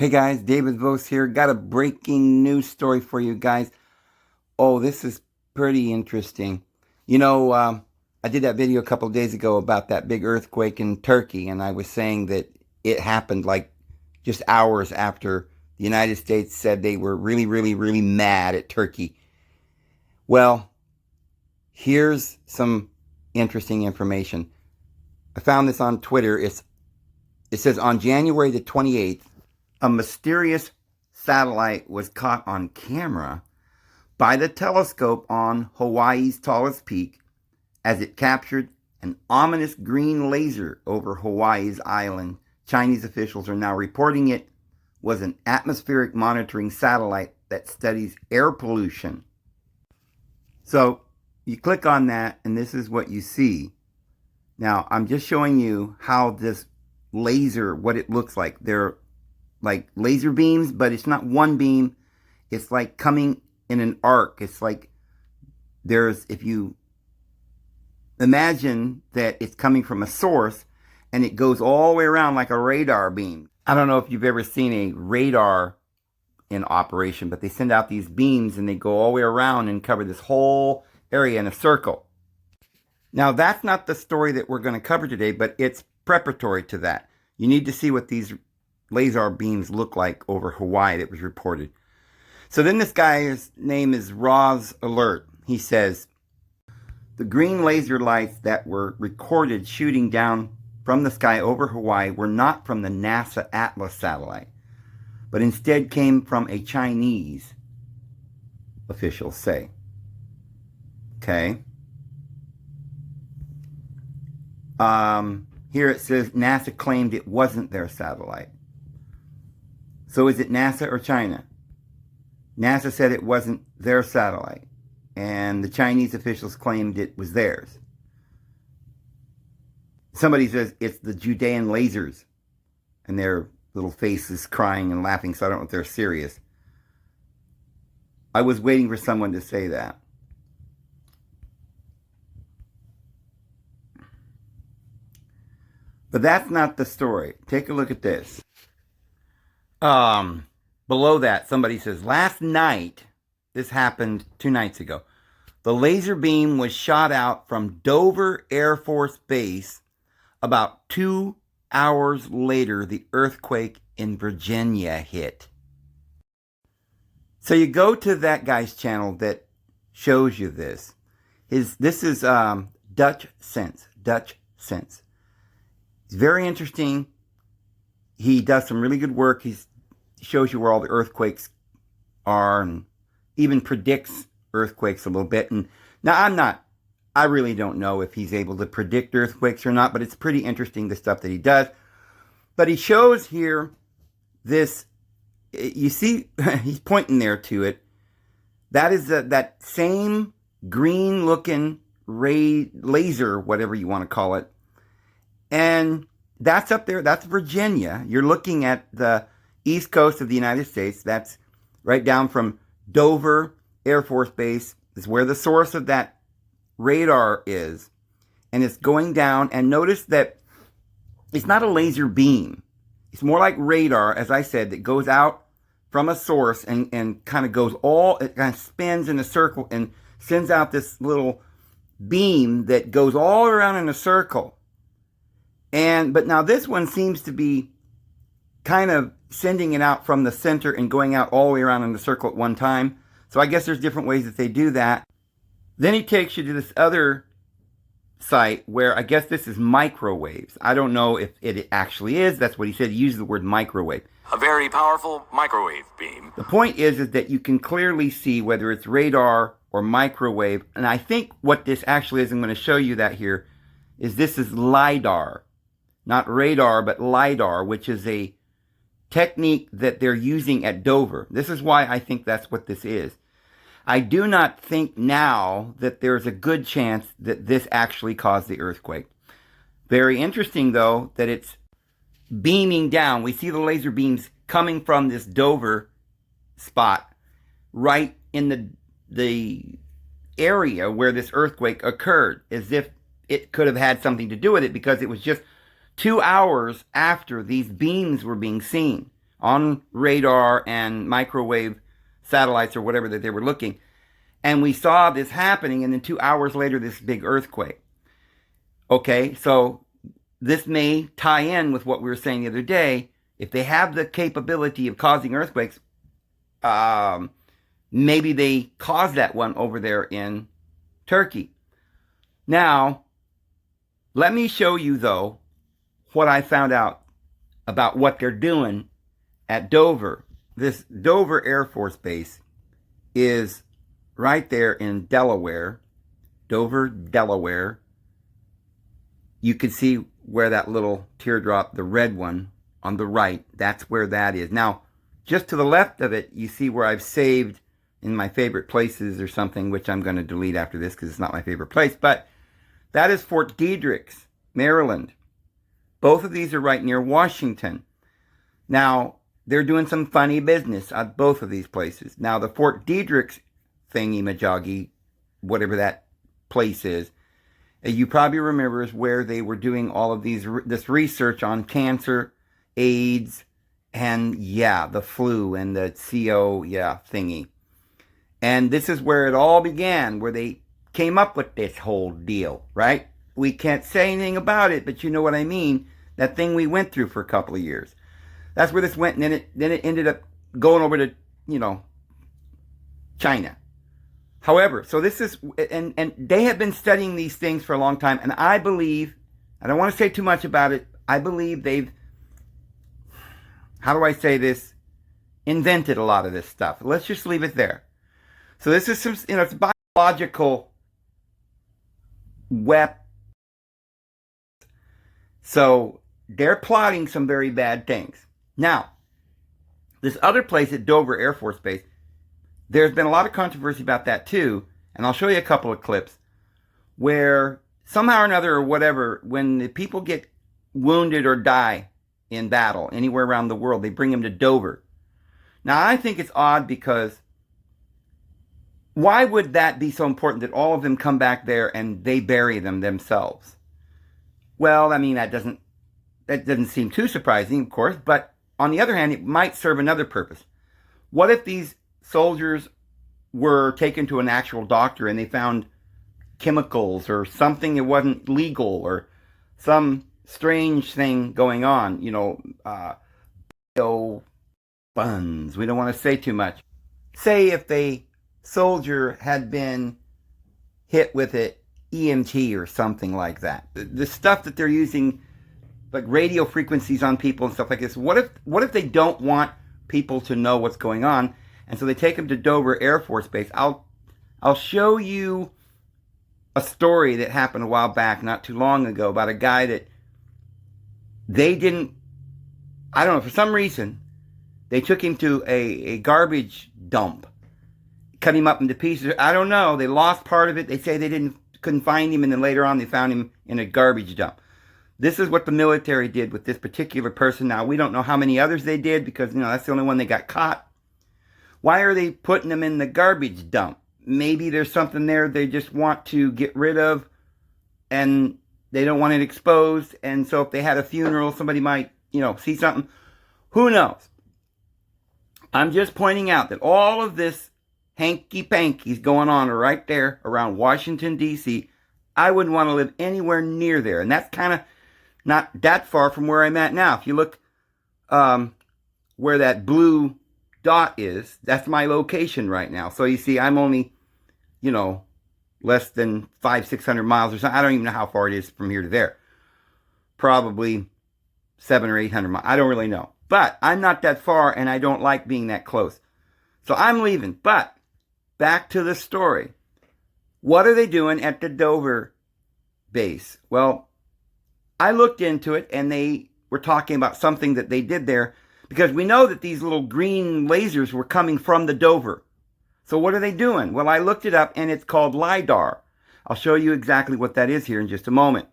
Hey guys, David Vos here. Got a breaking news story for you guys. Oh, this is pretty interesting. I did that video a couple of days ago about that big earthquake in Turkey, and I was saying that it happened like just hours after the United States said they were really, really, really mad at Turkey. Well, here's some interesting information. I found this on Twitter. It says on January the 28th, a mysterious satellite was caught on camera by the telescope on Hawaii's tallest peak as it captured an ominous green laser over Hawaii's island. Chinese officials are now reporting it was an atmospheric monitoring satellite that studies air pollution. So you click on that and this is what you see. Now I'm just showing you how this laser, what it looks like. They're like laser beams, but it's not one beam. It's like coming in an arc. It's like if you imagine that it's coming from a source and it goes all the way around like a radar beam. I don't know if you've ever seen a radar in operation, but they send out these beams and they go all the way around and cover this whole area in a circle. Now, that's not the story that we're going to cover today, but it's preparatory to that. You need to see what these laser beams look like over Hawaii that was reported. So then this guy's name is Roz Alert. He says, the green laser lights that were recorded shooting down from the sky over Hawaii were not from the NASA Atlas satellite, but instead came from a Chinese, officials say. Okay. Here it says NASA claimed it wasn't their satellite. So is it NASA or China? NASA said it wasn't their satellite, and the Chinese officials claimed it was theirs. Somebody says it's the Judean lasers, and their little faces crying and laughing, so I don't know if they're serious. I was waiting for someone to say that. But that's not the story. Take a look at this. Below that, somebody says, last night, this happened 2 nights ago, the laser beam was shot out from Dover Air Force Base. About 2 hours later, the earthquake in Virginia hit. So you go to that guy's channel that shows you this. This is Dutch Sense. Dutch Sense. It's very interesting. He does some really good work. He shows you where all the earthquakes are and even predicts earthquakes a little bit. And now I really don't know if he's able to predict earthquakes or not, but it's pretty interesting, the stuff that he does. But he shows here this, you see, he's pointing there to it. That is that same green looking laser, whatever you want to call it. And that's up there. That's Virginia. You're looking at the east coast of the United States. That's right down from Dover Air Force Base. Is where the source of that radar is. And it's going down. And notice that it's not a laser beam. It's more like radar, as I said, that goes out from a source and kind of goes it kind of spins in a circle and sends out this little beam that goes all around in a circle. But now this one seems to be kind of sending it out from the center and going out all the way around in the circle at one time. So I guess there's different ways that they do that. Then he takes you to this other site where I guess this is microwaves. I don't know if it actually is. That's what he said. He used the word microwave. A very powerful microwave beam. The point is that you can clearly see whether it's radar or microwave. And I think what this actually is, I'm going to show you that here, is this is LiDAR. Not radar, but LiDAR, which is a technique that they're using at Dover. This is why I think that's what this is. I do not think now that there's a good chance that this actually caused the earthquake. Very interesting, though, that it's beaming down. We see the laser beams coming from this Dover spot right in the area where this earthquake occurred, as if it could have had something to do with it, because it was just 2 hours after these beams were being seen. on radar and microwave satellites or whatever that they were looking. And we saw this happening, and then 2 hours later, this big earthquake. Okay, so this may tie in with what we were saying the other day. If they have the capability of causing earthquakes, maybe they caused that one over there in Turkey. Now, let me show you, though, what I found out about what they're doing at Dover. This Dover Air Force Base is right there in Delaware, Dover, Delaware. You can see where that little teardrop, the red one on the right, that's where that is. Now, just to the left of it, you see where I've saved in my favorite places or something, which I'm going to delete after this because it's not my favorite place. But that is Fort Detrick, Maryland. Both of these are right near Washington. Now, they're doing some funny business at both of these places. Now, the Fort Detrick thingy-majoggy, whatever that place is, you probably remember is where they were doing all of this research on cancer, AIDS, and the flu and the CO, thingy. And this is where it all began, where they came up with this whole deal, right? We can't say anything about it, but you know what I mean. That thing we went through for a couple of years. That's where this went, and then it ended up going over to, China. However, so this is, and they have been studying these things for a long time, and I believe, I don't want to say too much about it, I believe they've, how do I say this, invented a lot of this stuff. Let's just leave it there. So this is some, it's biological weapon. So they're plotting some very bad things. Now, this other place at Dover Air Force Base, there's been a lot of controversy about that too, and I'll show you a couple of clips where somehow or another or whatever, when the people get wounded or die in battle anywhere around the world, they bring them to Dover. Now, I think it's odd because why would that be so important that all of them come back there and they bury them themselves? Well, I mean, that doesn't seem too surprising, of course, but on the other hand, it might serve another purpose. What if these soldiers were taken to an actual doctor and they found chemicals or something that wasn't legal or some strange thing going on, funds. We don't want to say too much. Say if a soldier had been hit with an EMT or something like that. The stuff that they're using, like radio frequencies on people and stuff like this. What if they don't want people to know what's going on? And so they take them to Dover Air Force Base. I'll show you a story that happened a while back, not too long ago, about a guy that they didn't, I don't know, for some reason, they took him to a garbage dump, cut him up into pieces. I don't know. They lost part of it. They say they couldn't find him, and then later on they found him in a garbage dump. This is what the military did with this particular person. Now, we don't know how many others they did because, that's the only one they got caught. Why are they putting them in the garbage dump? Maybe there's something there they just want to get rid of and they don't want it exposed. And so if they had a funeral, somebody might, see something. Who knows? I'm just pointing out that all of this hanky-panky's going on right there around Washington, D.C. I wouldn't want to live anywhere near there. And that's kind of not that far from where I'm at now. If you look where that blue dot is, that's my location right now. So you see, I'm only, less than 500-600 miles or something. I don't even know how far it is from here to there. Probably 700 or 800 miles. I don't really know. But I'm not that far, and I don't like being that close. So I'm leaving. But back to the story. What are they doing at the Dover base? Well, I looked into it, and they were talking about something that they did there, because we know that these little green lasers were coming from the Dover. So what are they doing? Well, I looked it up, and it's called LIDAR. I'll show you exactly what that is here in just a moment.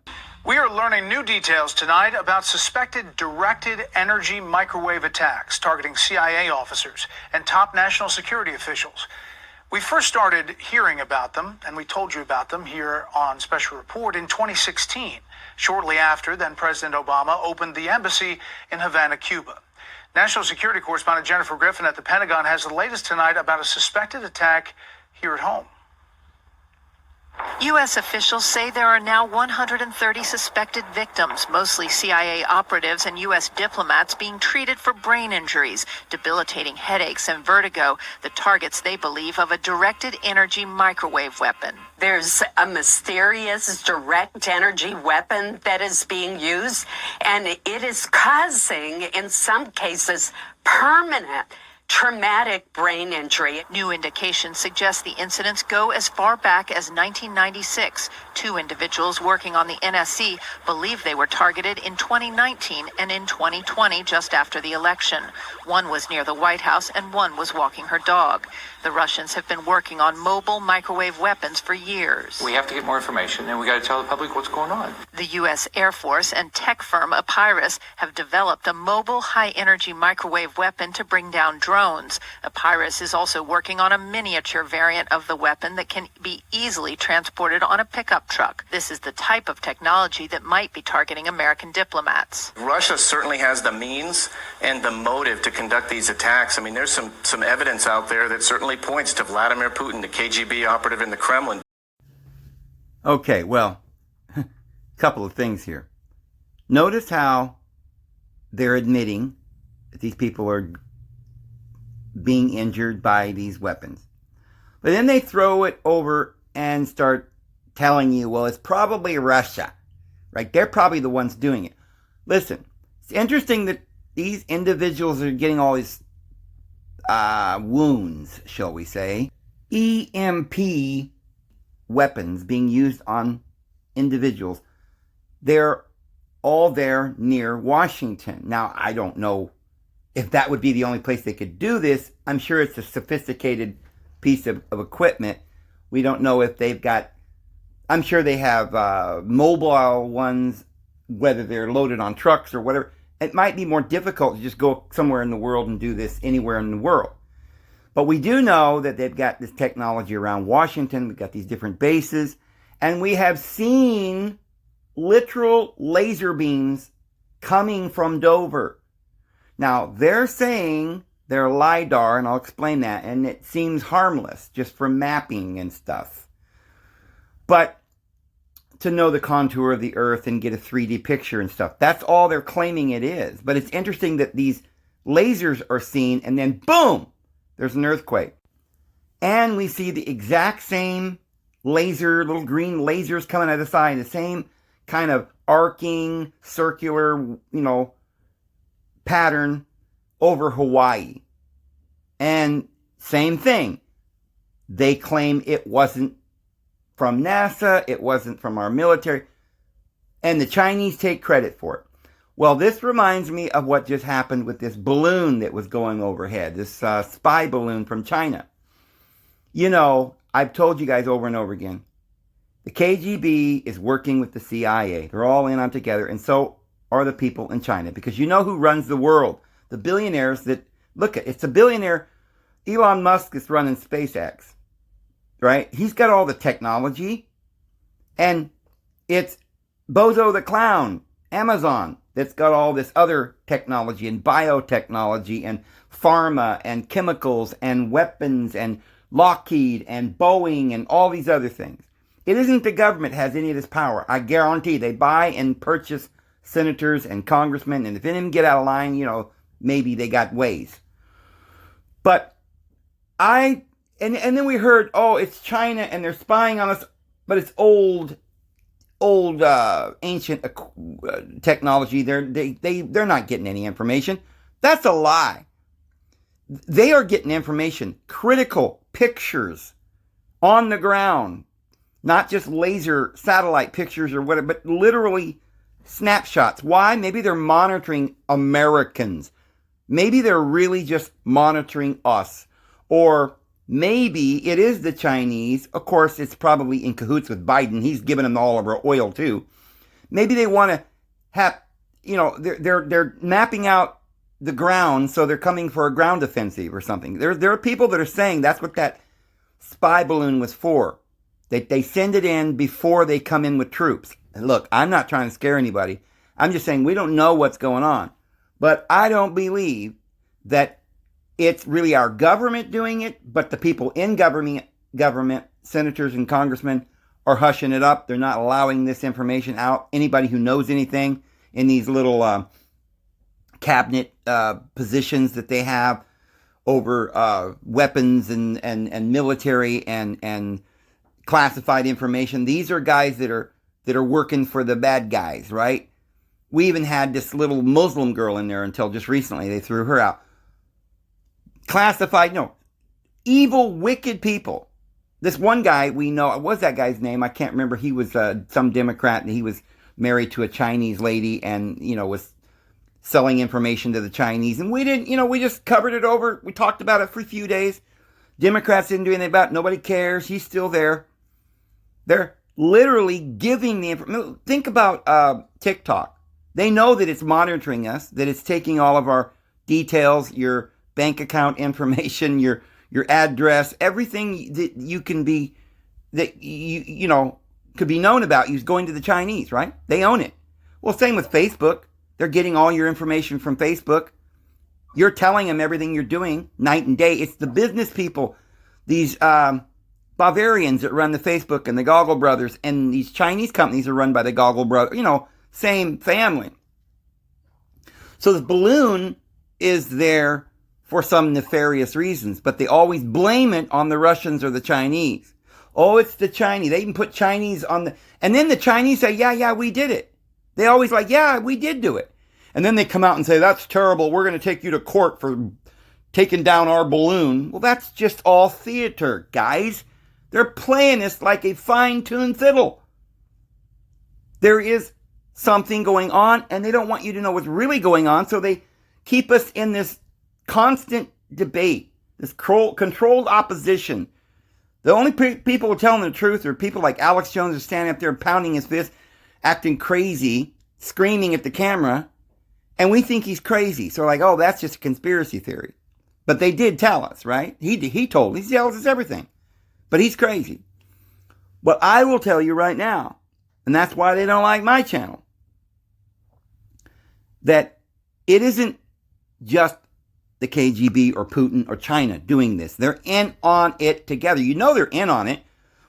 We are learning new details tonight about suspected directed energy microwave attacks targeting CIA officers and top national security officials. We first started hearing about them, and we told you about them here on Special Report in 2016, shortly after then President Obama opened the embassy in Havana, Cuba. National security correspondent Jennifer Griffin at the Pentagon has the latest tonight about a suspected attack here at home. U.S. officials say there are now 130 suspected victims, mostly CIA operatives and U.S. diplomats being treated for brain injuries, debilitating headaches, and vertigo, the targets they believe of a directed energy microwave weapon. There's a mysterious direct energy weapon that is being used, and it is causing, in some cases, permanent traumatic brain injury. New indications suggest the incidents go as far back as 1996. Two individuals working on the NSC believe they were targeted in 2019 and in 2020, just after the election. One was near the White House and one was walking her dog. The Russians have been working on mobile microwave weapons for years. We have to get more information, and we got to tell the public what's going on. The U.S. Air Force and tech firm Epirus have developed a mobile high-energy microwave weapon to bring down drones. Epirus is also working on a miniature variant of the weapon that can be easily transported on a pickup truck. This is the type of technology that might be targeting American diplomats. Russia certainly has the means and the motive to conduct these attacks. I mean, there's some evidence out there that certainly points to Vladimir Putin, the KGB operative in the Kremlin. Okay, well, a couple of things here. Notice how they're admitting that these people are being injured by these weapons. But then they throw it over and start telling you, well, it's probably Russia, right? They're probably the ones doing it. Listen, it's interesting that these individuals are getting all these wounds, shall we say. EMP weapons being used on individuals. They're all there near Washington. Now, I don't know if that would be the only place they could do this. I'm sure it's a sophisticated piece of equipment. We don't know if they've got, I'm sure they have mobile ones, whether they're loaded on trucks or whatever. It might be more difficult to just go somewhere in the world and do this anywhere in the world. But we do know that they've got this technology around Washington. We've got these different bases. And we have seen literal laser beams coming from Dover. Now, they're saying they're LiDAR, and I'll explain that, and it seems harmless just for mapping and stuff. But to know the contour of the Earth and get a 3D picture and stuff, that's all they're claiming it is. But it's interesting that these lasers are seen, and then boom, there's an earthquake. And we see the exact same laser, little green lasers coming out of the side, the same kind of arcing, circular, pattern over Hawaii. And same thing. They claim it wasn't from NASA, it wasn't from our military, and the Chinese take credit for it. Well, this reminds me of what just happened with this balloon that was going overhead, this spy balloon from China. I've told you guys over and over again, the KGB is working with the CIA. They're all in on together, and so are the people in China, because you know who runs the world? The billionaires that, it's a billionaire. Elon Musk is running SpaceX, right? He's got all the technology, and it's Bozo the Clown, Amazon, that's got all this other technology and biotechnology and pharma and chemicals and weapons and Lockheed and Boeing and all these other things. It isn't the government has any of this power. I guarantee they buy and purchase senators and congressmen, and if any of them get out of line, maybe they got ways. But and then we heard, it's China and they're spying on us, but it's old ancient technology. They're not getting any information. That's a lie. They are getting information, critical pictures on the ground, not just laser satellite pictures or whatever, but literally snapshots. Why? Maybe they're monitoring Americans. Maybe they're really just monitoring us. Or maybe it is the Chinese. Of course, it's probably in cahoots with Biden. He's giving them all of our oil too. Maybe they want to have, they're mapping out the ground, so they're coming for a ground offensive or something. There are people that are saying that's what that spy balloon was for. They send it in before they come in with troops. And look, I'm not trying to scare anybody. I'm just saying we don't know what's going on. But I don't believe that it's really our government doing it, but the people in government, senators and congressmen, are hushing it up. They're not allowing this information out. Anybody who knows anything in these little cabinet positions that they have over weapons and military and classified information, these are guys that are working for the bad guys, right? We even had this little Muslim girl in there until just recently. They threw her out. Classified, no. Evil, wicked people. This one guy we know, what was that guy's name? I can't remember. He was some Democrat, and he was married to a Chinese lady and, was selling information to the Chinese. And we didn't, we just covered it over. We talked about it for a few days. Democrats didn't do anything about it. Nobody cares. He's still there. They're literally giving the information. Think about TikTok. They know that it's monitoring us, that it's taking all of our details, your bank account information, your address, everything that you can be, that you could be known about you is going to the Chinese, right? They own it. Well, same with Facebook. They're getting all your information from Facebook. You're telling them everything you're doing night and day. It's the business people, these Bavarians that run the Facebook and the Goggle Brothers, and these Chinese companies are run by the Goggle Brothers, same family. So the balloon is there for some nefarious reasons, but they always blame it on the Russians or the Chinese. Oh, it's the Chinese. They even put Chinese on the, and then the Chinese say, yeah, we did it. They always like, yeah, we did do it. And then they come out and say, that's terrible. We're going to take you to court for taking down our balloon. Well, that's just all theater, guys. They're playing this like a fine-tuned fiddle. There is something going on, and they don't want you to know what's really going on, so they keep us in this constant debate, this controlled opposition. The only people who are telling the truth are people like Alex Jones, who's standing up there pounding his fist, acting crazy, screaming at the camera, and we think he's crazy. So like, oh, that's just a conspiracy theory. But they did tell us, right? He tells us everything. But he's crazy. But I will tell you right now, and that's why they don't like my channel, that it isn't just the KGB or Putin or China doing this. They're in on it together. They're in on it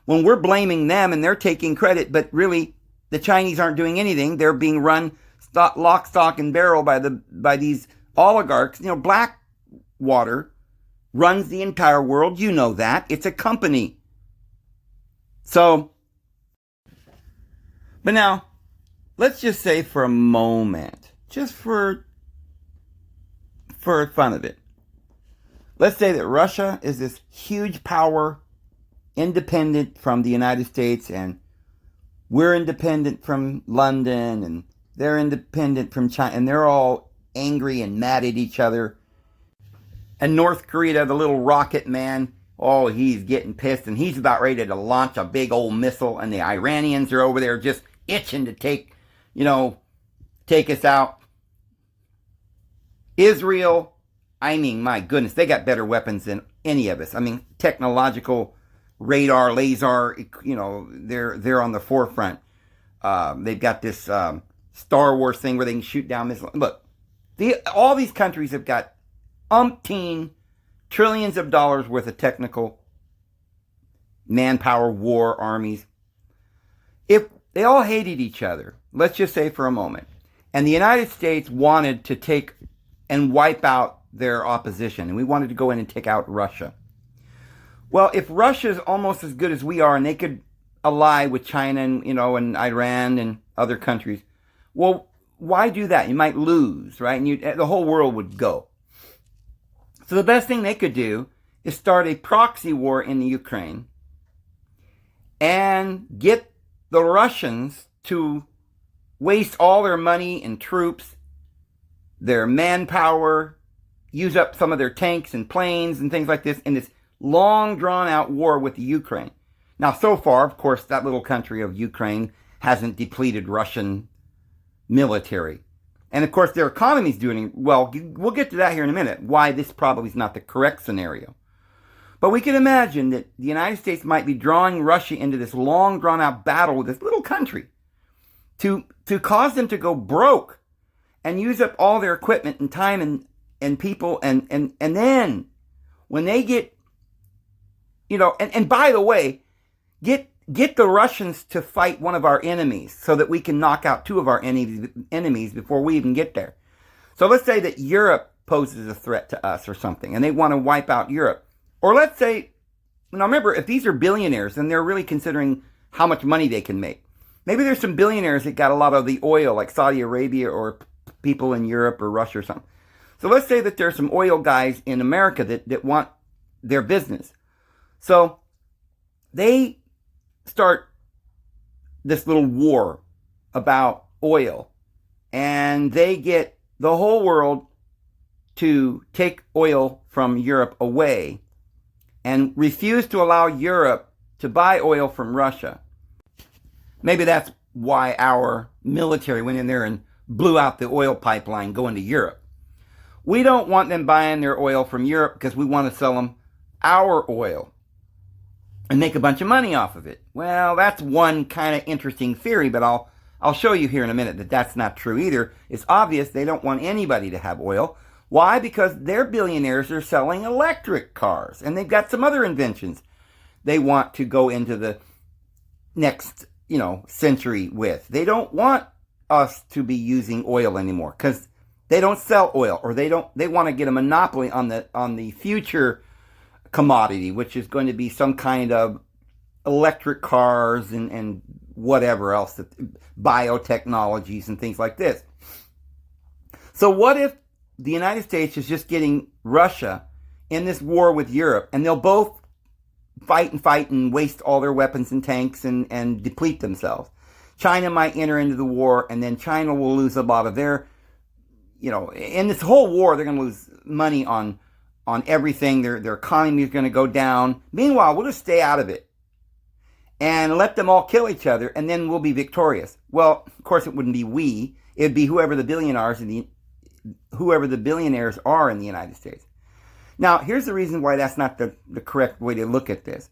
when we're blaming them and they're taking credit, but really the Chinese aren't doing anything. They're being run lock, stock, and barrel by these oligarchs. Blackwater runs the entire world. You know that. It's a company. So, but now, let's just say for a moment, just for fun of it, let's say that Russia is this huge power, independent from the United States, and we're independent from London, and they're independent from China, and they're all angry and mad at each other. And North Korea, the little rocket man, oh, he's getting pissed, and he's about ready to launch a big old missile, and the Iranians are over there just itching to take us out. Israel, my goodness, they got better weapons than any of us. Technological radar, laser, they're on the forefront. They've got this Star Wars thing where they can shoot down missiles. Look, all these countries have got umpteen trillions of dollars worth of technical manpower, war, armies. If they all hated each other, let's just say for a moment, and the United States wanted to take and wipe out their opposition, and we wanted to go in and take out Russia. Well, if Russia's almost as good as we are, and they could ally with China and and Iran and other countries, well, why do that? You might lose, right? And the whole world would go. So the best thing they could do is start a proxy war in the Ukraine and get the Russians to waste all their money and troops, their manpower, use up some of their tanks and planes and things like this in this long drawn-out war with the Ukraine. Now, so far, of course, that little country of Ukraine hasn't depleted Russian military. And, of course, their economy's doing well. We'll get to that here in a minute, why this probably is not the correct scenario. But we can imagine that the United States might be drawing Russia into this long, drawn-out battle with this little country to cause them to go broke and use up all their equipment and time and people, and then when they get, and by the way, get the Russians to fight one of our enemies so that we can knock out two of our enemies before we even get there. So let's say that Europe poses a threat to us or something, and they want to wipe out Europe. Or let's say, now remember, if these are billionaires, then they're really considering how much money they can make. Maybe there's some billionaires that got a lot of the oil, like Saudi Arabia or people in Europe or Russia or something. So let's say that there's some oil guys in America that want their business. So they start this little war about oil, and they get the whole world to take oil from Europe away and refuse to allow Europe to buy oil from Russia. Maybe that's why our military went in there and blew out the oil pipeline going to Europe. We don't want them buying their oil from Europe because we want to sell them our oil and make a bunch of money off of it. Well, that's one kind of interesting theory, but I'll show you here in a minute that that's not true either. It's obvious they don't want anybody to have oil. Why? Because their billionaires are selling electric cars, and they've got some other inventions they want to go into the next, century with. They don't want us to be using oil anymore because they don't sell oil, or they want to get a monopoly on the future commodity, which is going to be some kind of electric cars and whatever else, biotechnologies and things like this. So what if the United States is just getting Russia in this war with Europe, and they'll both fight and waste all their weapons and tanks and deplete themselves? China might enter into the war, and then China will lose a lot of their, in this whole war, they're going to lose money on everything. Their economy is going to go down. Meanwhile, we'll just stay out of it and let them all kill each other, and then we'll be victorious. Well, of course, it wouldn't be we. It'd be whoever the billionaires are in the United States. Now, here's the reason why that's not the correct way to look at this.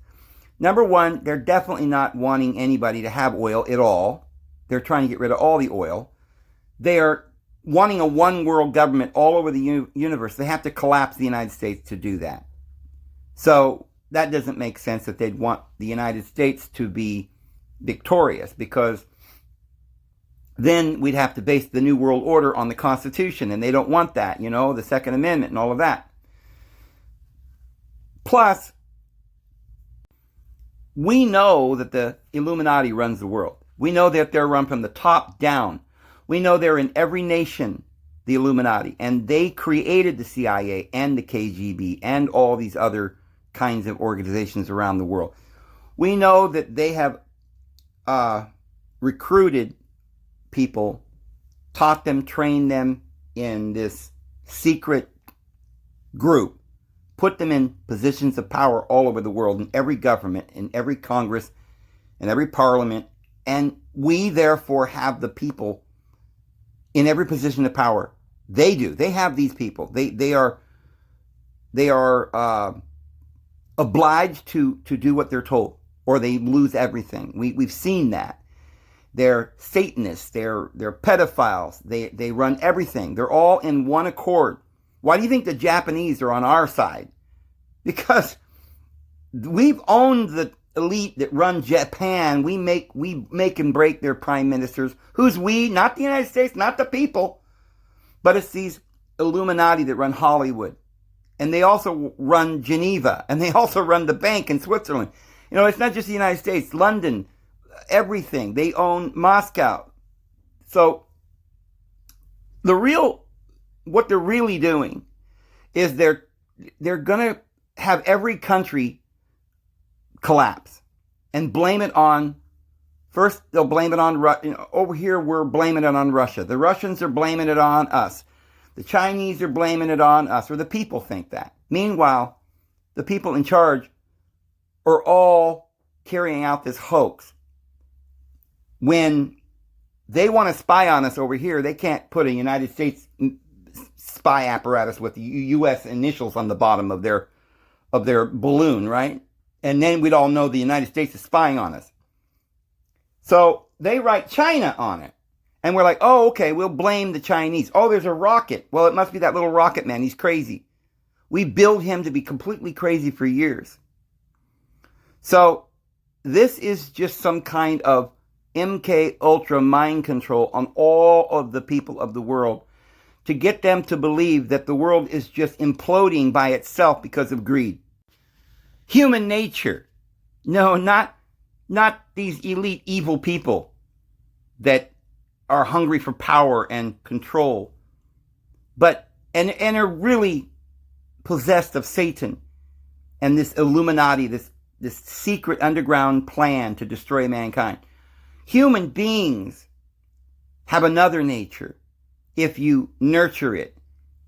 Number one, they're definitely not wanting anybody to have oil at all. They're trying to get rid of all the oil. They are wanting a one world government all over the universe. They have to collapse the United States to do that. So that doesn't make sense that they'd want the United States to be victorious, because then we'd have to base the New World Order on the Constitution, and they don't want that, the Second Amendment and all of that. Plus, we know that the Illuminati runs the world. We know that they're run from the top down. We know they're in every nation, the Illuminati, and they created the CIA and the KGB and all these other kinds of organizations around the world. We know that they have recruited people, taught them, trained them in this secret group, put them in positions of power all over the world, in every government, in every Congress, in every parliament, and we therefore have the people in every position of power. They do. They have these people. They are obliged to do what they're told, or they lose everything. We've seen that. They're Satanists. They're pedophiles. They run everything. They're all in one accord. Why do you think the Japanese are on our side? Because we've owned the elite that run Japan. We make and break their prime ministers. Who's we? Not the United States, not the people, but it's these Illuminati that run Hollywood. And they also run Geneva, and they also run the bank in Switzerland. It's not just the United States, London, everything. They own Moscow. So what they're really doing is they're going to have every country collapse and blame it on, first they'll blame it on, over here we're blaming it on Russia. The Russians are blaming it on us. The Chinese are blaming it on us, or the people think that. Meanwhile, the people in charge are all carrying out this hoax. When they want to spy on us over here, they can't put a United States spy apparatus with the U.S. initials on the bottom of their balloon, right? And then we'd all know the United States is spying on us. So they write China on it. And we're like, oh, okay, we'll blame the Chinese. Oh, there's a rocket. Well, it must be that little rocket man. He's crazy. We build him to be completely crazy for years. So this is just some kind of MK Ultra mind control on all of the people of the world to get them to believe that the world is just imploding by itself because of greed. Human nature. No, not these elite evil people that are hungry for power and control, but and are really possessed of Satan and this Illuminati, this secret underground plan to destroy mankind. Human beings have another nature if you nurture it.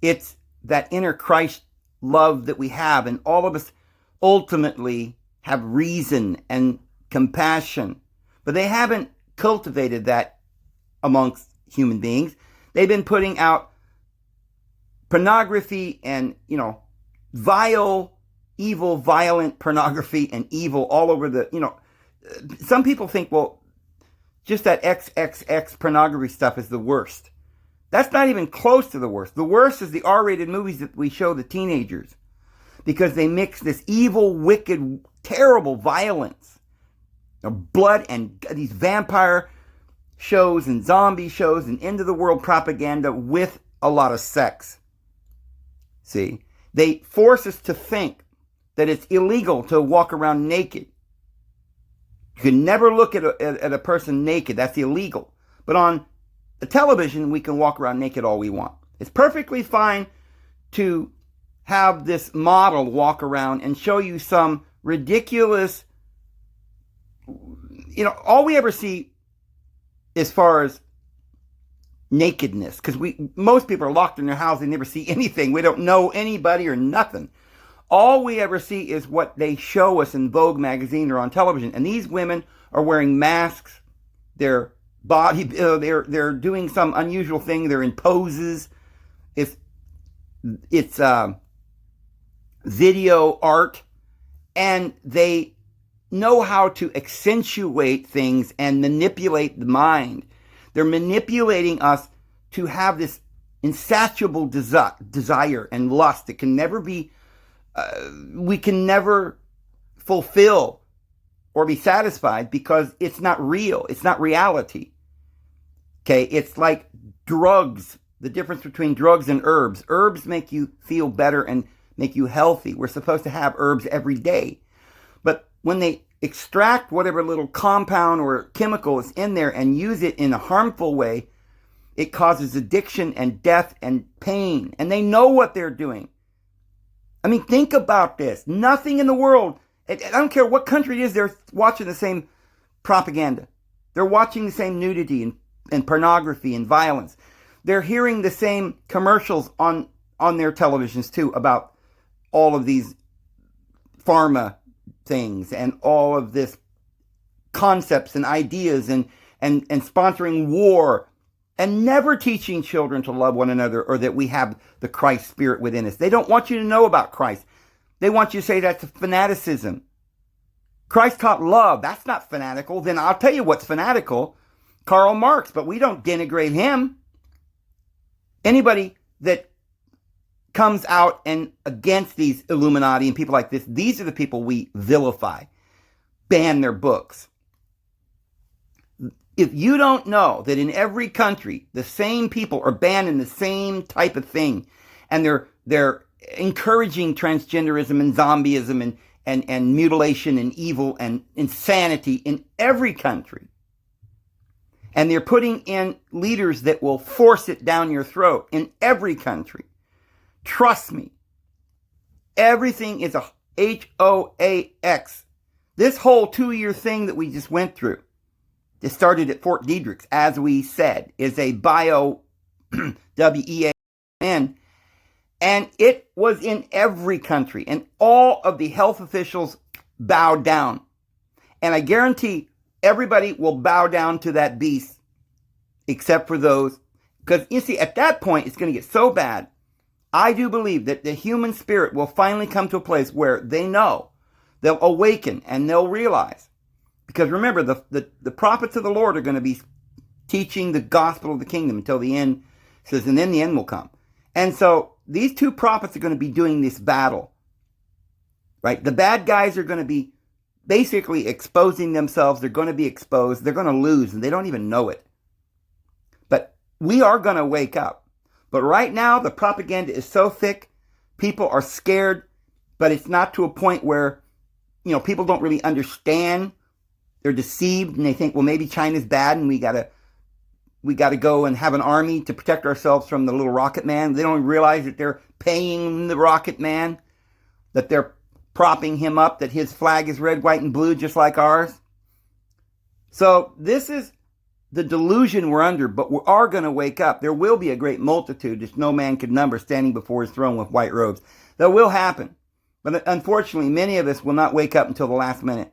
It's that inner Christ love that we have, and all of us ultimately have reason and compassion, but they haven't cultivated that amongst human beings. They've been putting out pornography and, vile, evil, violent pornography and evil all over the, some people think, well, just that XXX pornography stuff is the worst. That's not even close to the worst. The worst is the R-rated movies that we show the teenagers, because they mix this evil, wicked, terrible violence, blood, and these vampire shows and zombie shows and end of the world propaganda with a lot of sex. See, they force us to think that it's illegal to walk around naked. You can never look at a person naked. That's illegal. But on the television, we can walk around naked all we want. It's perfectly fine to have this model walk around and show you some ridiculous, all we ever see as far as nakedness, because most people are locked in their house, they never see anything. We don't know anybody or nothing. All we ever see is what they show us in Vogue magazine or on television. And these women are wearing masks. They're they're doing some unusual thing. They're in poses. It's video art, and they know how to accentuate things and manipulate the mind. They're manipulating us to have this insatiable desire and lust that can never be, we can never fulfill or be satisfied, because it's not real. It's not reality. Okay, it's like drugs. The difference between drugs and herbs. Herbs make you feel better and make you healthy. We're supposed to have herbs every day. But when they extract whatever little compound or chemical is in there and use it in a harmful way, it causes addiction and death and pain. And they know what they're doing. I mean, think about this. Nothing in the world, I don't care what country it is, they're watching the same propaganda. They're watching the same nudity and pornography and violence. They're hearing the same commercials on their televisions too about all of these pharma things and all of this concepts and ideas and sponsoring war, and never teaching children to love one another or that we have the Christ spirit within us. They don't want you to know about Christ. They want you to say that's fanaticism. Christ taught love. That's not fanatical. Then I'll tell you what's fanatical. Karl Marx, but we don't denigrate him. Anybody that comes out and against these Illuminati and people like this, these are the people we vilify, ban their books. If you don't know that in every country, the same people are banning the same type of thing, and they're encouraging transgenderism and zombieism and mutilation and evil and insanity in every country, and they're putting in leaders that will force it down your throat in every country, trust me, everything is a HOAX. This whole 2-year thing that we just went through, it started at Fort Detrick, as we said, is a bio, W-E-A-N, and it was in every country, and all of the health officials bowed down. And I guarantee everybody will bow down to that beast, except for those, because you see, at that point, it's going to get so bad. I do believe that the human spirit will finally come to a place where they know, they'll awaken, and they'll realize. Because remember, the prophets of the Lord are going to be teaching the gospel of the kingdom until the end. It says, and then the end will come. And so these two prophets are going to be doing this battle, right? The bad guys are going to be basically exposing themselves. They're going to be exposed. They're going to lose, and they don't even know it. But we are going to wake up. But right now, the propaganda is so thick, people are scared, but it's not to a point where, people don't really understand. They're deceived, and they think, well, maybe China's bad, and we got to go and have an army to protect ourselves from the little rocket man. They don't realize that they're paying the rocket man, that they're propping him up, that his flag is red, white, and blue, just like ours. So this is the delusion we're under, but we are going to wake up. There will be a great multitude, which no man could number, standing before his throne with white robes. That will happen. But unfortunately, many of us will not wake up until the last minute.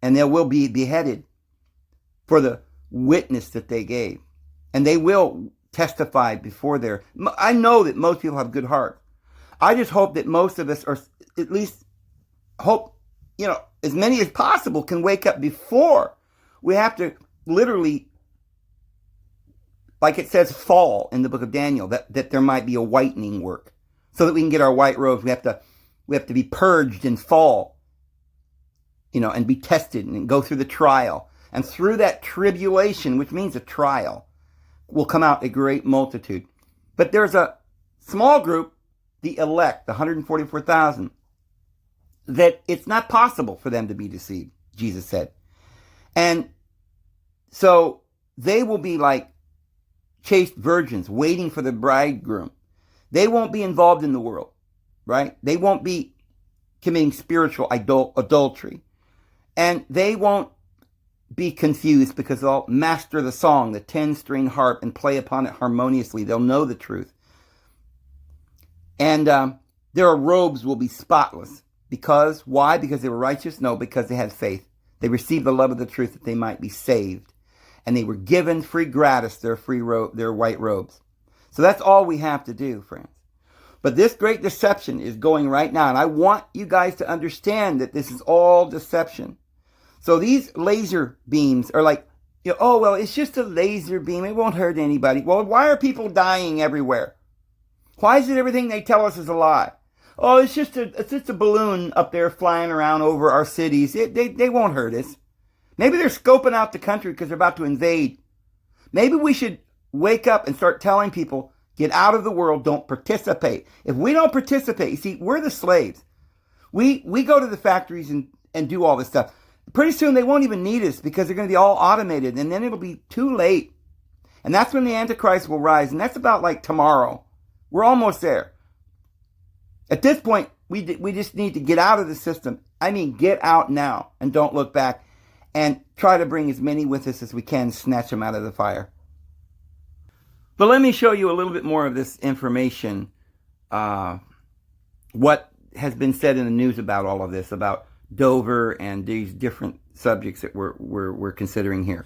And they will be beheaded for the witness that they gave. And they will testify before their... I know that most people have good hearts. I just hope that most of us, or at least hope, as many as possible can wake up before we have to literally, like it says, fall in the book of Daniel, that there might be a whitening work. So that we can get our white robes, we have to be purged and fall, and be tested and go through the trial. And through that tribulation, which means a trial, will come out a great multitude. But there's a small group, the elect, the 144,000, that it's not possible for them to be deceived, Jesus said. And so they will be like chaste virgins waiting for the bridegroom. They won't be involved in the world, right? They won't be committing spiritual adultery. And they won't be confused because they'll master the song, the 10-string harp, and play upon it harmoniously. They'll know the truth. And their robes will be spotless. Because, why? Because they were righteous? No, because they had faith. They received the love of the truth that they might be saved. And they were given free gratis their white robes. So that's all we have to do, friends. But this great deception is going right now. And I want you guys to understand that this is all deception. So these laser beams are like, oh, well, it's just a laser beam. It won't hurt anybody. Well, why are people dying everywhere? Why is it everything they tell us is a lie? Oh, it's just a balloon up there flying around over our cities. They won't hurt us. Maybe they're scoping out the country because they're about to invade. Maybe we should wake up and start telling people, get out of the world, don't participate. If we don't participate, you see, we're the slaves. We go to the factories and do all this stuff. Pretty soon they won't even need us because they're going to be all automated, and then it'll be too late. And that's when the Antichrist will rise, and that's about like tomorrow. We're almost there. At this point, we just need to get out of the system. I mean, get out now and don't look back, and try to bring as many with us as we can, snatch them out of the fire. But let me show you a little bit more of this information, what has been said in the news about all of this, about Dover and these different subjects that we're considering here.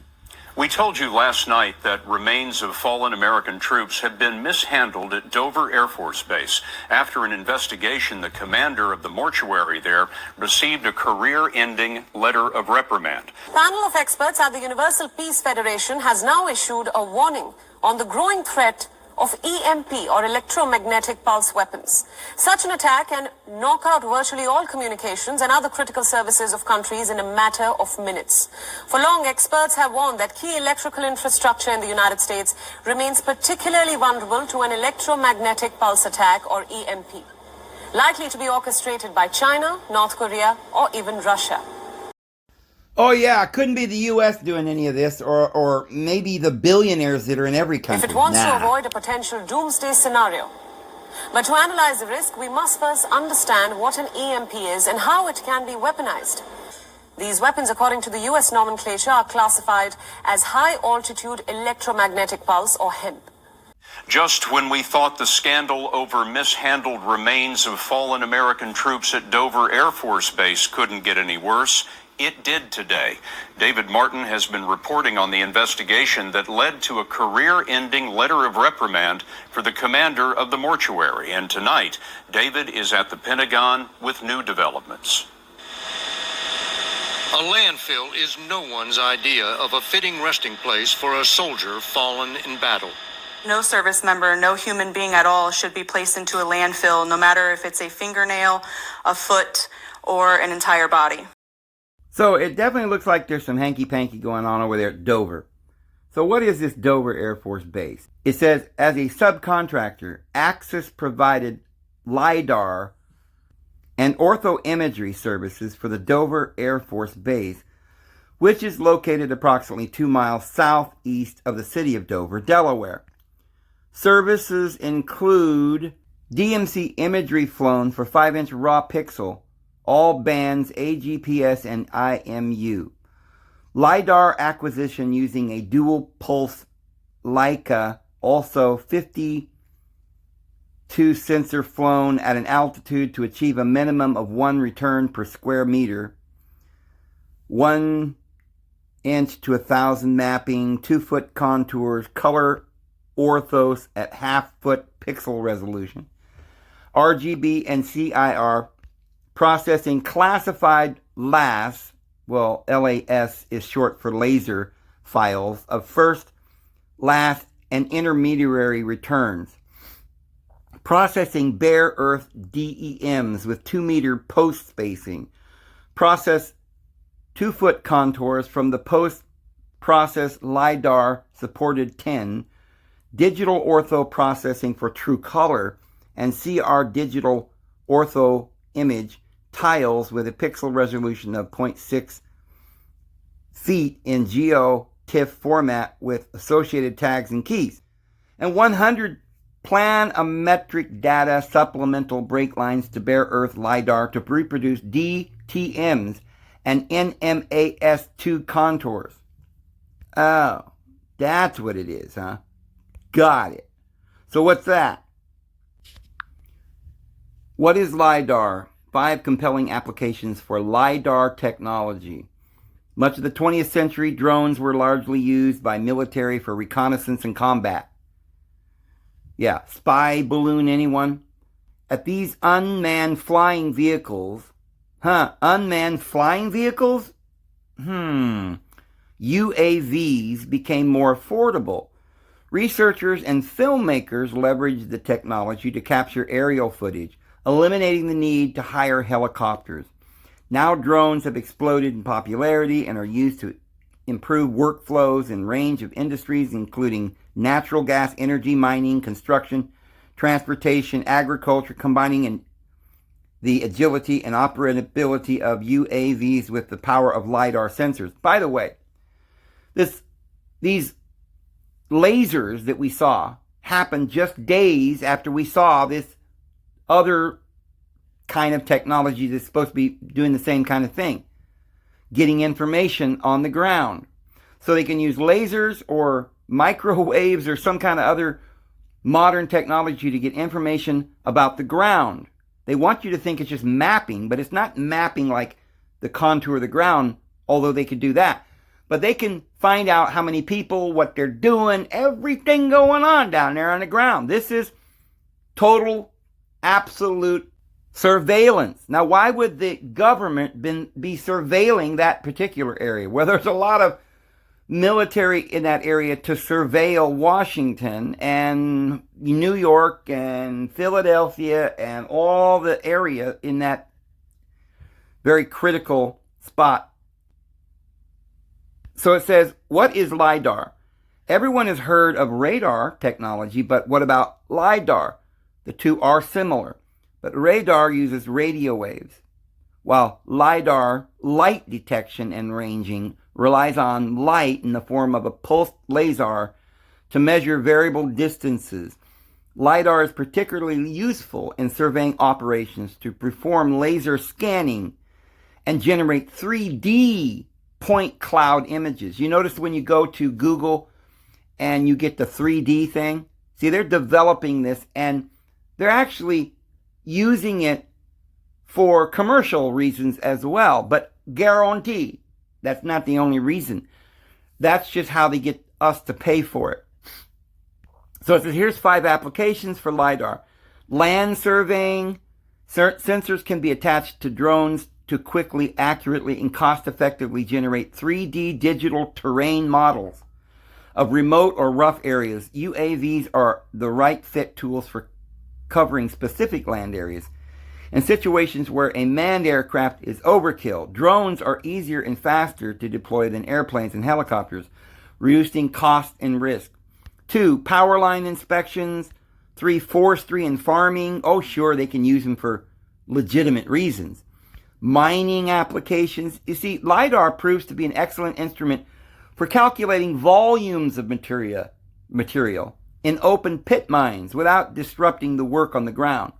We told you last night that remains of fallen American troops had been mishandled at Dover Air Force Base. After an investigation, the commander of the mortuary there received a career-ending letter of reprimand. A panel of experts at the Universal Peace Federation has now issued a warning on the growing threat of EMP, or electromagnetic pulse weapons. Such an attack can knock out virtually all communications and other critical services of countries in a matter of minutes. For long, experts have warned that key electrical infrastructure in the United States remains particularly vulnerable to an electromagnetic pulse attack, or EMP, likely to be orchestrated by China, North Korea, or even Russia. Oh yeah, it couldn't be the U.S. doing any of this, or maybe the billionaires that are in every country. If it wants to avoid a potential doomsday scenario. But to analyze the risk, we must first understand what an EMP is and how it can be weaponized. These weapons, according to the U.S. nomenclature, are classified as high-altitude electromagnetic pulse, or HEMP. Just when we thought the scandal over mishandled remains of fallen American troops at Dover Air Force Base couldn't get any worse, it did today. David Martin has been reporting on the investigation that led to a career-ending letter of reprimand for the commander of the mortuary. And tonight, David is at the Pentagon with new developments. A landfill is no one's idea of a fitting resting place for a soldier fallen in battle. No service member, no human being at all should be placed into a landfill, no matter if it's a fingernail, a foot, or an entire body. So it definitely looks like there's some hanky-panky going on over there at Dover. So what is this Dover Air Force Base? It says, as a subcontractor, Axis provided LiDAR and orthoimagery services for the Dover Air Force Base, which is located approximately 2 miles southeast of the city of Dover, Delaware. Services include DMC imagery flown for 5-inch raw pixel, all bands AGPS and IMU. LiDAR acquisition using a dual pulse Leica, also 52 sensor flown at an altitude to achieve a minimum of 1 return per square meter, 1 inch to 1,000 mapping, 2-foot contours, color orthos at half-foot pixel resolution, RGB and CIR, processing classified LAS, well, LAS is short for laser files, of first, last, and intermediary returns. Processing bare earth DEMs with 2-meter post spacing. Process 2-foot contours from the post-process LiDAR supported 10. Digital ortho processing for true color and CR digital ortho image tiles with a pixel resolution of 0.6 feet in GeoTIFF format with associated tags and keys. And 100 planimetric data supplemental break lines to bare earth LiDAR to reproduce DTMs and NMAS2 contours. Oh, that's what it is, huh? Got it. So what's that? What is LiDAR? 5 compelling applications for LiDAR technology. Much of the 20th century, drones were largely used by military for reconnaissance and combat. Yeah, spy balloon, anyone? At these unmanned flying vehicles, unmanned flying vehicles? UAVs became more affordable. Researchers and filmmakers leveraged the technology to capture aerial footage, eliminating the need to hire helicopters. Now drones have exploded in popularity and are used to improve workflows in a range of industries, including natural gas, energy, mining, construction, transportation, agriculture, combining the agility and operability of UAVs with the power of LiDAR sensors. By the way, these lasers that we saw happened just days after we saw this other kind of technology that's supposed to be doing the same kind of thing, getting information on the ground. So they can use lasers or microwaves or some kind of other modern technology to get information about the ground. They want you to think it's just mapping, but it's not mapping like the contour of the ground, although they could do that. But they can find out how many people, what they're doing, everything going on down there on the ground. This is total, absolute surveillance. Now, why would the government be surveilling that particular area? Well, there's a lot of military in that area to surveil Washington and New York and Philadelphia and all the area in that very critical spot. So it says, what is LiDAR? Everyone has heard of radar technology, but what about LiDAR? The two are similar, but radar uses radio waves, while LiDAR, light detection and ranging, relies on light in the form of a pulsed laser to measure variable distances. LiDAR is particularly useful in surveying operations to perform laser scanning and generate 3D point cloud images. You notice when you go to Google and you get the 3D thing? See, they're developing this and they're actually using it for commercial reasons as well, but guarantee that's not the only reason. That's just how they get us to pay for it. So it says here's 5 applications for LiDAR. Land surveying. Sensors can be attached to drones to quickly, accurately, and cost-effectively generate 3D digital terrain models of remote or rough areas. UAVs are the right fit tools for covering specific land areas. In situations where a manned aircraft is overkill, drones are easier and faster to deploy than airplanes and helicopters, reducing cost and risk. 2, power line inspections. 3, forestry and farming. Oh, sure, they can use them for legitimate reasons. Mining applications. You see, LiDAR proves to be an excellent instrument for calculating volumes of material in open pit mines without disrupting the work on the ground.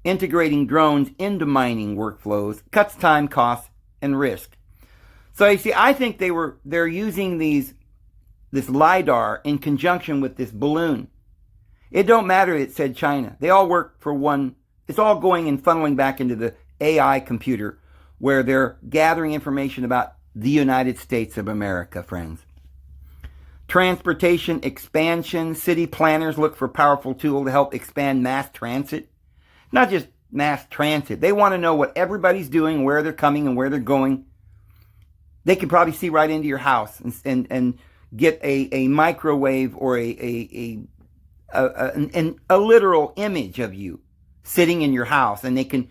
Integrating drones into mining workflows cuts time, cost, and risk. So you see, I think they're using this LiDAR in conjunction with this balloon. It don't matter it said China. They all work for one. It's all going and funneling back into the AI computer where they're gathering information about the United States of America, friends. Transportation expansion. City planners look for a powerful tool to help expand mass transit. Not just mass transit. They want to know what everybody's doing, where they're coming, and where they're going. They can probably see right into your house and get a microwave or a literal image of you sitting in your house, and they can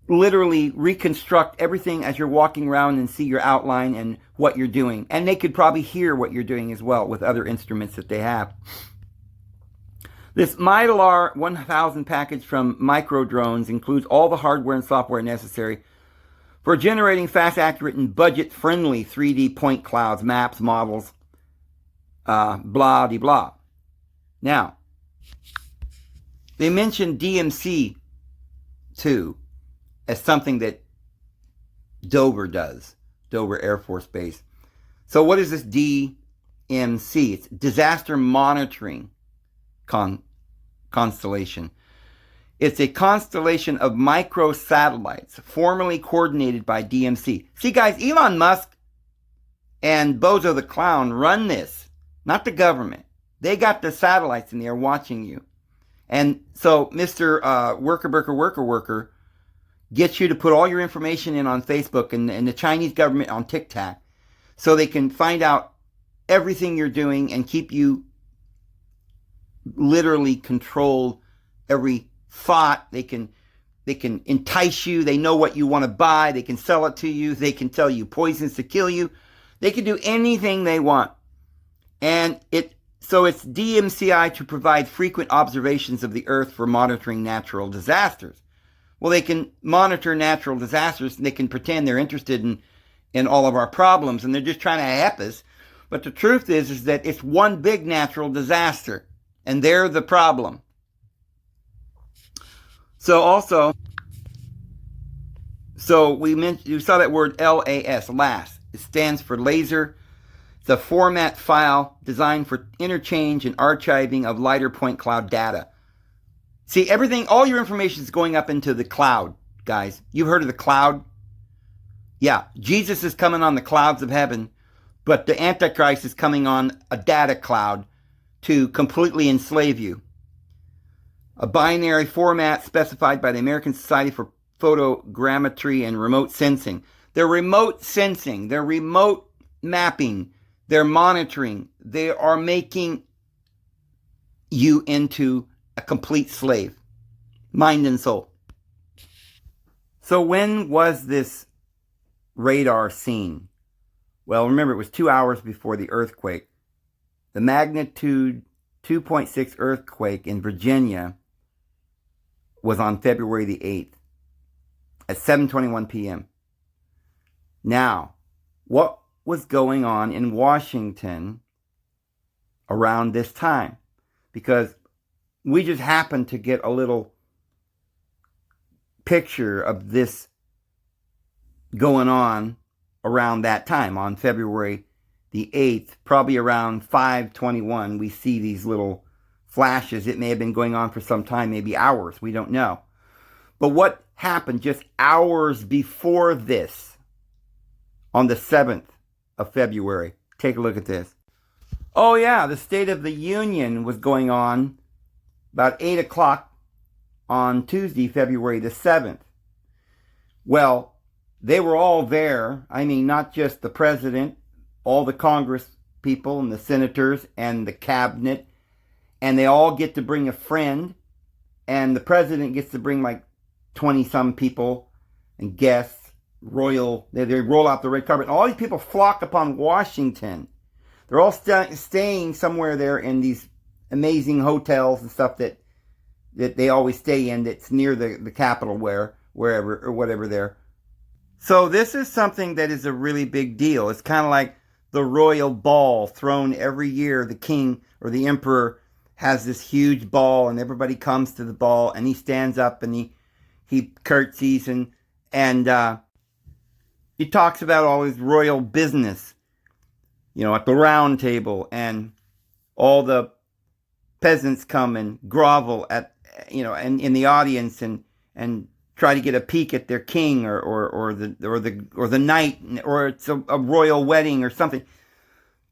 literally reconstruct everything as you're walking around and see your outline and what you're doing. And they could probably hear what you're doing as well with other instruments that they have. This Mylar 1000 package from Microdrones includes all the hardware and software necessary for generating fast, accurate, and budget-friendly 3D point clouds, maps, models, blah-de-blah. Now, they mentioned DMC, too, as something that Dover does, Dover Air Force Base. So what is this DMC? It's Disaster Monitoring Constellation. It's a constellation of microsatellites formerly coordinated by DMC. See, guys, Elon Musk and Bozo the Clown run this, not the government. They got the satellites and they are watching you. And so Mr. Worker gets you to put all your information in on Facebook and the Chinese government on TikTok so they can find out everything you're doing and keep you literally controlled. Every thought. They can entice you. They know what you want to buy. They can sell it to you. They can tell you poisons to kill you. They can do anything they want. And so it's DMCI to provide frequent observations of the Earth for monitoring natural disasters. Well, they can monitor natural disasters and they can pretend they're interested in all of our problems and they're just trying to help us. But the truth is that it's one big natural disaster and they're the problem. So you saw that word LAS, LAS. It stands for laser. It's a format file designed for interchange and archiving of lighter point cloud data. See, all your information is going up into the cloud, guys. You've heard of the cloud? Yeah, Jesus is coming on the clouds of heaven, but the Antichrist is coming on a data cloud to completely enslave you. A binary format specified by the American Society for Photogrammetry and Remote Sensing. They're remote sensing. They're remote mapping. They're monitoring. They are making you into a complete slave. Mind and soul. So when was this radar seen? Well, remember, it was 2 hours before the earthquake. The magnitude 2.6 earthquake in Virginia was on February the 8th at 7:21 p.m. Now, what was going on in Washington around this time? Because we just happened to get a little picture of this going on around that time, on February the 8th, probably around 5:21. We see these little flashes. It may have been going on for some time, maybe hours. We don't know. But what happened just hours before this, on the 7th of February? Take a look at this. Oh yeah, the State of the Union was going on about 8 o'clock on Tuesday, February the 7th. Well, they were all there. I mean, not just the president, all the Congress people and the senators and the cabinet, and they all get to bring a friend, and the president gets to bring like 20 some people and guests, royal, they roll out the red carpet, and all these people flock upon Washington. They're all staying somewhere there in these amazing hotels and stuff that they always stay in that's near the Capitol wherever or whatever there. So this is something that is a really big deal. It's kind of like the royal ball thrown every year. The king or the emperor has this huge ball, and everybody comes to the ball, and he stands up and he curtsies and he talks about all his royal business, you know, at the round table, and all the peasants come and grovel at, you know, and in the audience and try to get a peek at their king or the knight, or it's a royal wedding or something.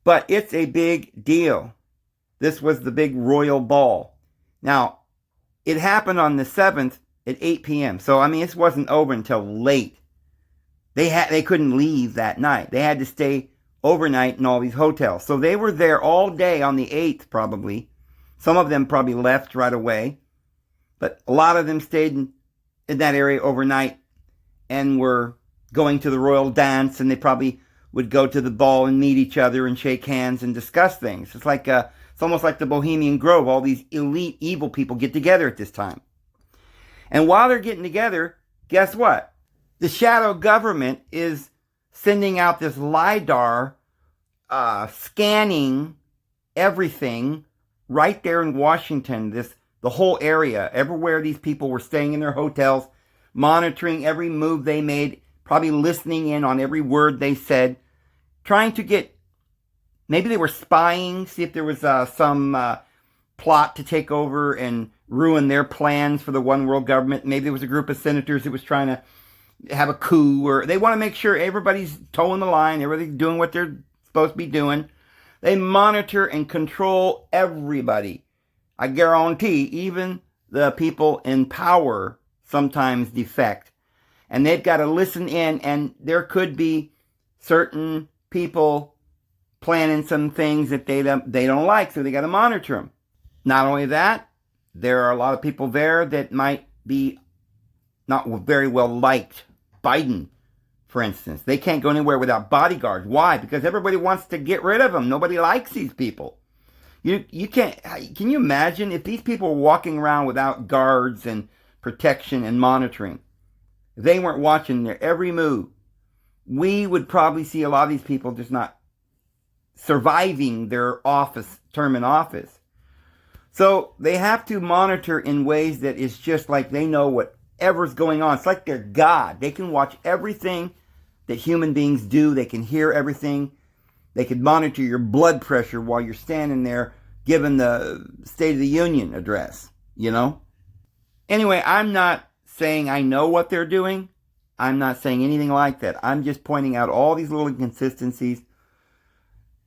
But it's a big deal. This was the big royal ball. Now, it happened on the 7th at 8 p.m. So, I mean, this wasn't over until late. They couldn't leave that night. They had to stay overnight in all these hotels. So they were there all day on the 8th, probably. Some of them probably left right away. But a lot of them stayed in that area overnight and were going to the royal dance, and they probably would go to the ball and meet each other and shake hands and discuss things. It's like it's almost like the Bohemian Grove. All these elite evil people get together at this time. And while they're getting together, guess what? The shadow government is sending out this LiDAR, scanning everything right there in Washington, the whole area, everywhere these people were staying in their hotels, monitoring every move they made, probably listening in on every word they said, trying to get, maybe they were spying, see if there was some plot to take over and ruin their plans for the one world government. Maybe there was a group of senators that was trying to have a coup, or they want to make sure everybody's toeing the line, everybody's doing what they're supposed to be doing. They monitor and control everybody. I guarantee even the people in power sometimes defect. And they've got to listen in, and there could be certain people planning some things that they don't like, so they got to monitor them. Not only that, there are a lot of people there that might be not very well liked. Biden, for instance. They can't go anywhere without bodyguards. Why? Because everybody wants to get rid of them. Nobody likes these people. You can't. Can you imagine if these people were walking around without guards and protection and monitoring? If they weren't watching their every move, we would probably see a lot of these people just not surviving their term in office. So they have to monitor in ways that is just like they know whatever's going on. It's like they're God. They can watch everything that human beings do. They can hear everything. They could monitor your blood pressure while you're standing there giving the State of the Union address, you know? Anyway, I'm not saying I know what they're doing. I'm not saying anything like that. I'm just pointing out all these little inconsistencies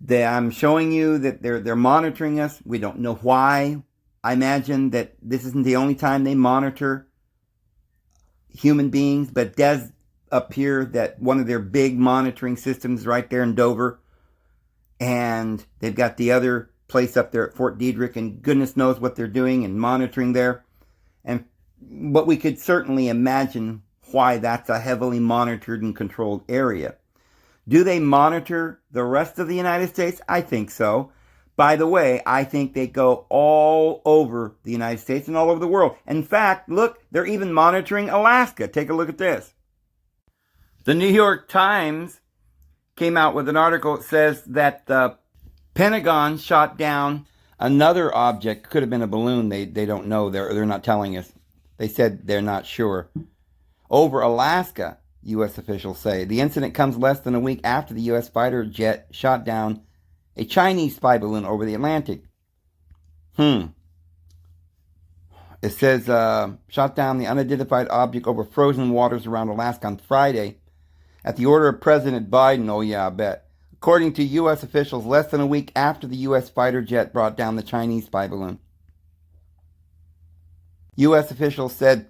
that I'm showing you that they're monitoring us. We don't know why. I imagine that this isn't the only time they monitor human beings, but it does appear that one of their big monitoring systems right there in Dover, and they've got the other place up there at Fort Detrick, and goodness knows what they're doing and monitoring there. But we could certainly imagine why that's a heavily monitored and controlled area. Do they monitor the rest of the United States? I think so. By the way, I think they go all over the United States and all over the world. In fact, look, they're even monitoring Alaska. Take a look at this. The New York Times came out with an article that says that the Pentagon shot down another object. Could have been a balloon. They don't know. They're not telling us. They said they're not sure. Over Alaska, U.S. officials say. The incident comes less than a week after the U.S. fighter jet shot down a Chinese spy balloon over the Atlantic. It says, shot down the unidentified object over frozen waters around Alaska on Friday at the order of President Biden. Oh yeah, I bet. According to U.S. officials, less than a week after the U.S. fighter jet brought down the Chinese spy balloon. U.S. officials said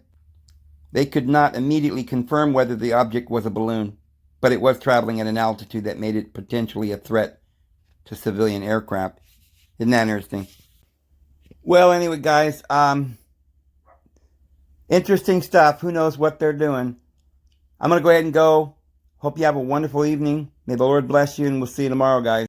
They could not immediately confirm whether the object was a balloon, but it was traveling at an altitude that made it potentially a threat to civilian aircraft. Isn't that interesting? Well, anyway, guys, interesting stuff. Who knows what they're doing? I'm going to go ahead and go. Hope you have a wonderful evening. May the Lord bless you, and we'll see you tomorrow, guys.